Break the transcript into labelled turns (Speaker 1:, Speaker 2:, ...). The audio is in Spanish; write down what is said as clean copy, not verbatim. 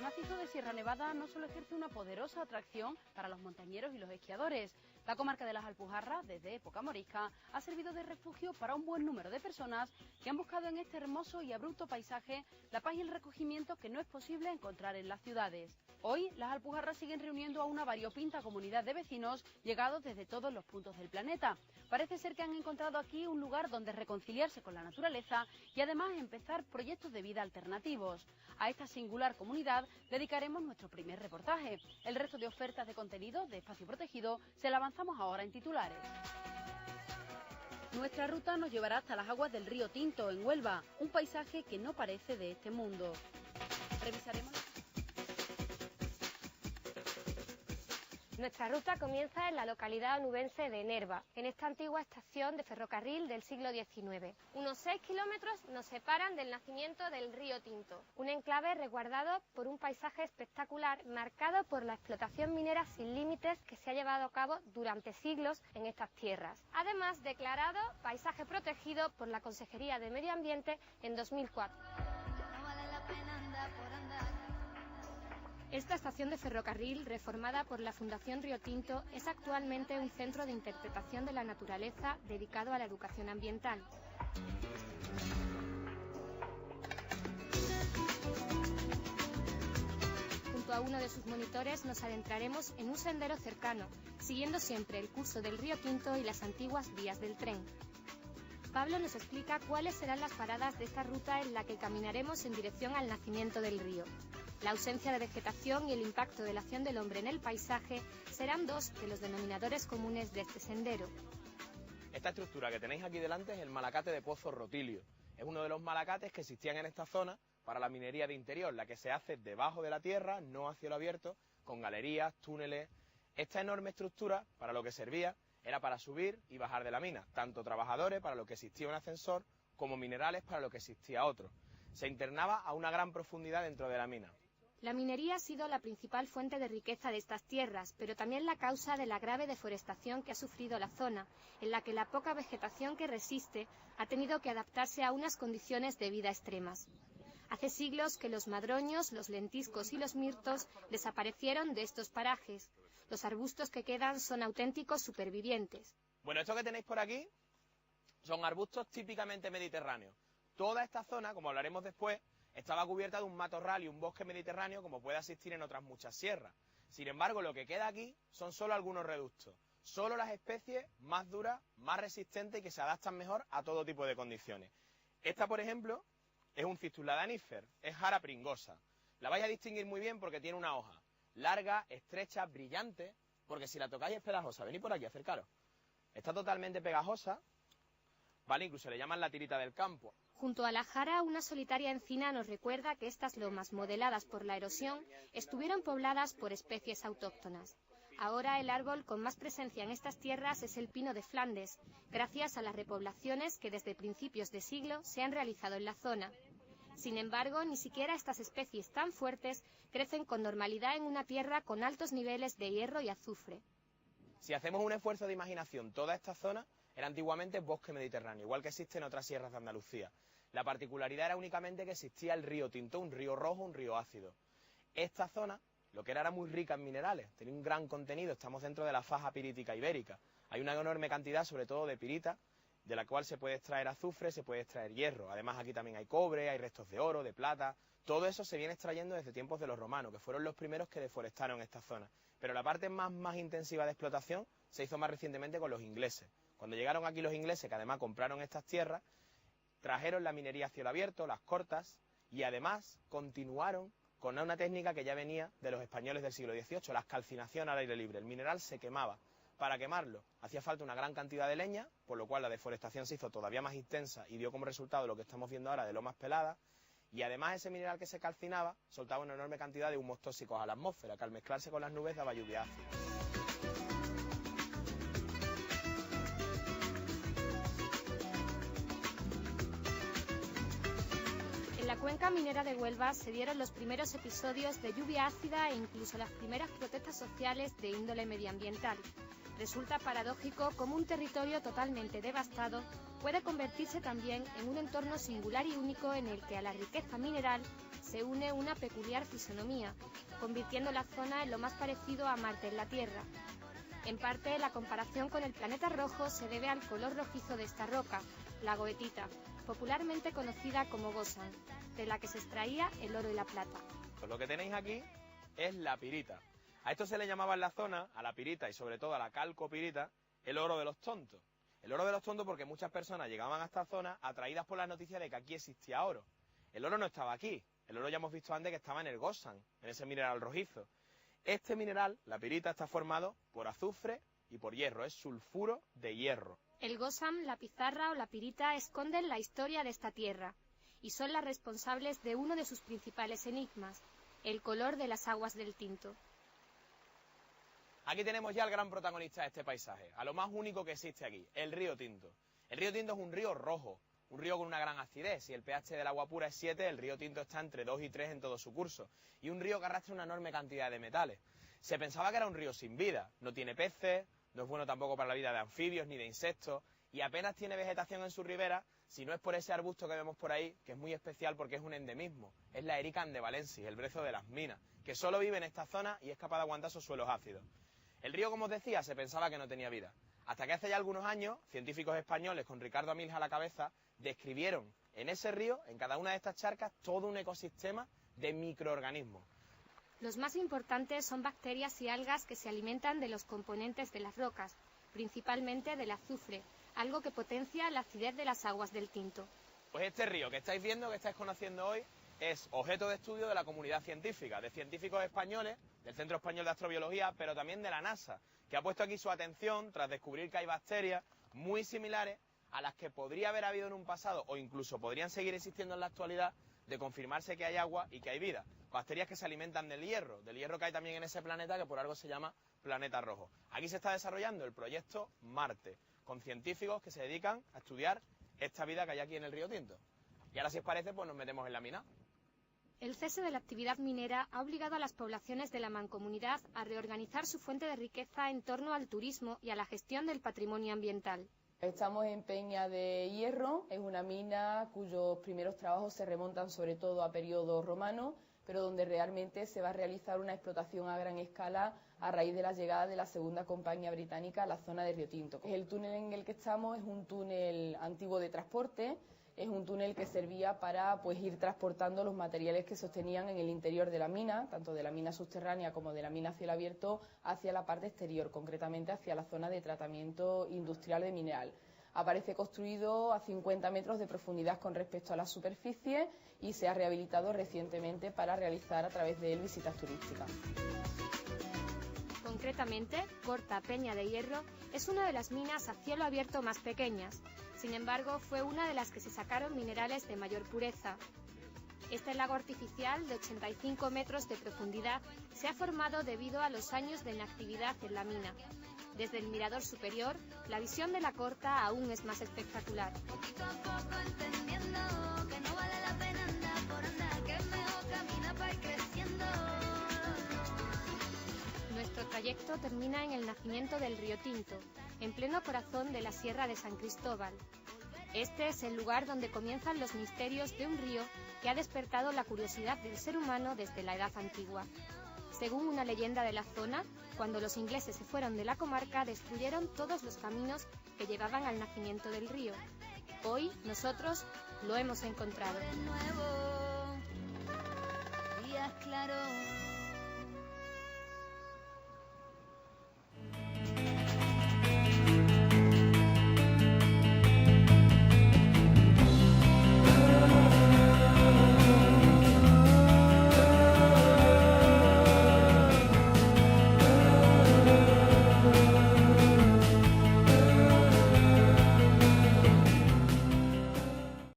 Speaker 1: macizo de Sierra Nevada no solo ejerce una poderosa atracción para los montañeros y los esquiadores. La comarca de las Alpujarras, desde época morisca, ha servido de refugio para un buen número de personas que han buscado en este hermoso y abrupto paisaje la paz y el recogimiento que no es posible encontrar en las ciudades. Hoy, las Alpujarras siguen reuniendo a una variopinta comunidad de vecinos llegados desde todos los puntos del planeta. Parece ser que han encontrado aquí un lugar donde reconciliarse con la naturaleza y además empezar proyectos de vida alternativos. A esta singular comunidad dedicaremos nuestro primer reportaje. El resto de ofertas de contenido de Espacio Protegido se la avanzamos ahora en titulares. Nuestra ruta nos llevará hasta las aguas del río Tinto, en Huelva, un paisaje que no parece de este mundo. Revisaremos...
Speaker 2: Nuestra ruta comienza en la localidad onubense de Nerva, en esta antigua estación de ferrocarril del siglo XIX. Unos 6 kilómetros nos separan del nacimiento del río Tinto, un enclave resguardado por un paisaje espectacular marcado por la explotación minera sin límites que se ha llevado a cabo durante siglos en estas tierras. Además, declarado paisaje protegido por la Consejería de Medio Ambiente en 2004. Esta estación de ferrocarril, reformada por la Fundación Río Tinto, es actualmente un centro de interpretación de la naturaleza dedicado a la educación ambiental. Junto a uno de sus monitores nos adentraremos en un sendero cercano, siguiendo siempre el curso del río Tinto y las antiguas vías del tren. Pablo nos explica cuáles serán las paradas de esta ruta en la que caminaremos en dirección al nacimiento del río. La ausencia de vegetación y el impacto de la acción del hombre en el paisaje serán dos de los denominadores comunes de este sendero.
Speaker 3: Esta estructura que tenéis aquí delante es el malacate de Pozo Rotilio. Es uno de los malacates que existían en esta zona para la minería de interior, la que se hace debajo de la tierra, no a cielo abierto, con galerías, túneles. Esta enorme estructura, para lo que servía, era para subir y bajar de la mina, tanto trabajadores, para lo que existía un ascensor, como minerales, para lo que existía otro. Se internaba a una gran profundidad dentro de la mina.
Speaker 2: La minería ha sido la principal fuente de riqueza de estas tierras, pero también la causa de la grave deforestación que ha sufrido la zona, en la que la poca vegetación que resiste ha tenido que adaptarse a unas condiciones de vida extremas. Hace siglos que los madroños, los lentiscos y los mirtos desaparecieron de estos parajes. Los arbustos que quedan son auténticos supervivientes.
Speaker 3: Bueno, esto que tenéis por aquí son arbustos típicamente mediterráneos. Toda esta zona, como hablaremos después, estaba cubierta de un matorral y un bosque mediterráneo como puede existir en otras muchas sierras. Sin embargo, lo que queda aquí son solo algunos reductos, solo las especies más duras, más resistentes y que se adaptan mejor a todo tipo de condiciones. Esta, por ejemplo, es un Cistuladanifer, es Jara pringosa. La vais a distinguir muy bien porque tiene una hoja larga, estrecha, brillante, porque si la tocáis es pegajosa. Venid por aquí, acercaros. Está totalmente pegajosa, ¿vale? Incluso le llaman la tirita del campo.
Speaker 2: Junto a la jara, una solitaria encina nos recuerda que estas lomas, modeladas por la erosión, estuvieron pobladas por especies autóctonas. Ahora el árbol con más presencia en estas tierras es el pino de Flandes, gracias a las repoblaciones que desde principios de siglo se han realizado en la zona. Sin embargo, ni siquiera estas especies tan fuertes crecen con normalidad en una tierra con altos niveles de hierro y azufre.
Speaker 3: Si hacemos un esfuerzo de imaginación, toda esta zona era antiguamente bosque mediterráneo, igual que existe en otras sierras de Andalucía. La particularidad era únicamente que existía el río Tinto, un río rojo, un río ácido. Esta zona, lo que era muy rica en minerales, tenía un gran contenido, estamos dentro de la faja pirítica ibérica. Hay una enorme cantidad, sobre todo de pirita, de la cual se puede extraer azufre, se puede extraer hierro. Además aquí también hay cobre, hay restos de oro, de plata. Todo eso se viene extrayendo desde tiempos de los romanos, que fueron los primeros que deforestaron esta zona. Pero la parte más intensiva de explotación se hizo más recientemente con los ingleses. Cuando llegaron aquí los ingleses, que además compraron estas tierras, trajeron la minería a cielo abierto, las cortas, y además continuaron con una técnica que ya venía de los españoles del siglo XVIII, la calcinación al aire libre. El mineral se quemaba. Para quemarlo hacía falta una gran cantidad de leña, por lo cual la deforestación se hizo todavía más intensa y dio como resultado lo que estamos viendo ahora de lomas peladas, y además ese mineral que se calcinaba soltaba una enorme cantidad de humos tóxicos a la atmósfera, que al mezclarse con las nubes daba lluvia ácida.
Speaker 2: En la cuenca minera de Huelva se dieron los primeros episodios de lluvia ácida e incluso las primeras protestas sociales de índole medioambiental. Resulta paradójico cómo un territorio totalmente devastado puede convertirse también en un entorno singular y único en el que a la riqueza mineral se une una peculiar fisonomía, convirtiendo la zona en lo más parecido a Marte en la Tierra. En parte, la comparación con el planeta rojo se debe al color rojizo de esta roca, la goetita, popularmente conocida como gosan, de la que se extraía el oro y la plata.
Speaker 3: Pues lo que tenéis aquí es la pirita. A esto se le llamaba en la zona, a la pirita y sobre todo a la calcopirita, el oro de los tontos. El oro de los tontos porque muchas personas llegaban a esta zona atraídas por las noticias de que aquí existía oro. El oro no estaba aquí, el oro ya hemos visto antes que estaba en el gosan, en ese mineral rojizo. Este mineral, la pirita, está formado por azufre y por hierro, es sulfuro de hierro.
Speaker 2: El gosan, la pizarra o la pirita esconden la historia de esta tierra y son las responsables de uno de sus principales enigmas, el color de las aguas del Tinto.
Speaker 3: Aquí tenemos ya al gran protagonista de este paisaje, a lo más único que existe aquí, el río Tinto. El río Tinto es un río rojo, un río con una gran acidez. Si el pH del agua pura es 7, el río Tinto está entre 2 y 3 en todo su curso. Y un río que arrastra una enorme cantidad de metales. Se pensaba que era un río sin vida, no tiene peces, no es bueno tampoco para la vida de anfibios ni de insectos, y apenas tiene vegetación en su ribera, si no es por ese arbusto que vemos por ahí, que es muy especial porque es un endemismo. Es la Erica andevalensis, el brezo de las minas, que solo vive en esta zona y es capaz de aguantar esos suelos ácidos. El río, como os decía, se pensaba que no tenía vida. Hasta que hace ya algunos años, científicos españoles, con Ricardo Amilja a la cabeza, describieron en ese río, en cada una de estas charcas, todo un ecosistema de microorganismos.
Speaker 2: Los más importantes son bacterias y algas que se alimentan de los componentes de las rocas, principalmente del azufre, algo que potencia la acidez de las aguas del Tinto.
Speaker 3: Pues este río que estáis viendo, que estáis conociendo hoy, es objeto de estudio de la comunidad científica, de científicos españoles, del Centro Español de Astrobiología, pero también de la NASA, que ha puesto aquí su atención tras descubrir que hay bacterias muy similares a las que podría haber habido en un pasado o incluso podrían seguir existiendo en la actualidad, de confirmarse que hay agua y que hay vida. Bacterias que se alimentan del hierro que hay también en ese planeta que por algo se llama planeta rojo. Aquí se está desarrollando el proyecto Marte, con científicos que se dedican a estudiar esta vida que hay aquí en el río Tinto. Y ahora, si os parece, pues nos metemos en la mina.
Speaker 2: El cese de la actividad minera ha obligado a las poblaciones de la mancomunidad a reorganizar su fuente de riqueza en torno al turismo y a la gestión del patrimonio ambiental.
Speaker 4: Estamos en Peña de Hierro, es una mina cuyos primeros trabajos se remontan sobre todo a periodo romano, pero donde realmente se va a realizar una explotación a gran escala a raíz de la llegada de la segunda compañía británica a la zona de Río Tinto. El túnel en el que estamos es un túnel antiguo de transporte, es un túnel que servía para ir transportando los materiales que se obtenían en el interior de la mina, tanto de la mina subterránea como de la mina a cielo abierto, hacia la parte exterior, concretamente hacia la zona de tratamiento industrial de mineral. Aparece construido a 50 metros de profundidad con respecto a la superficie y se ha rehabilitado recientemente para realizar a través de él visitas turísticas.
Speaker 2: Concretamente, Corta Peña de Hierro es una de las minas a cielo abierto más pequeñas. Sin embargo, fue una de las que se sacaron minerales de mayor pureza. Este lago artificial de 85 metros de profundidad se ha formado debido a los años de inactividad en la mina. Desde el mirador superior, la visión de la Corta aún es más espectacular.
Speaker 5: Poquito a poco entendiendo que no vale la pena andar por andar, que es mejor caminar para ir creciendo.
Speaker 2: Nuestro trayecto termina en el nacimiento del río Tinto, en pleno corazón de la Sierra de San Cristóbal. Este es el lugar donde comienzan los misterios de un río que ha despertado la curiosidad del ser humano desde la Edad Antigua. Según una leyenda de la zona, cuando los ingleses se fueron de la comarca, destruyeron todos los caminos que llevaban al nacimiento del río. Hoy, nosotros lo hemos encontrado.
Speaker 5: De nuevo, días claros.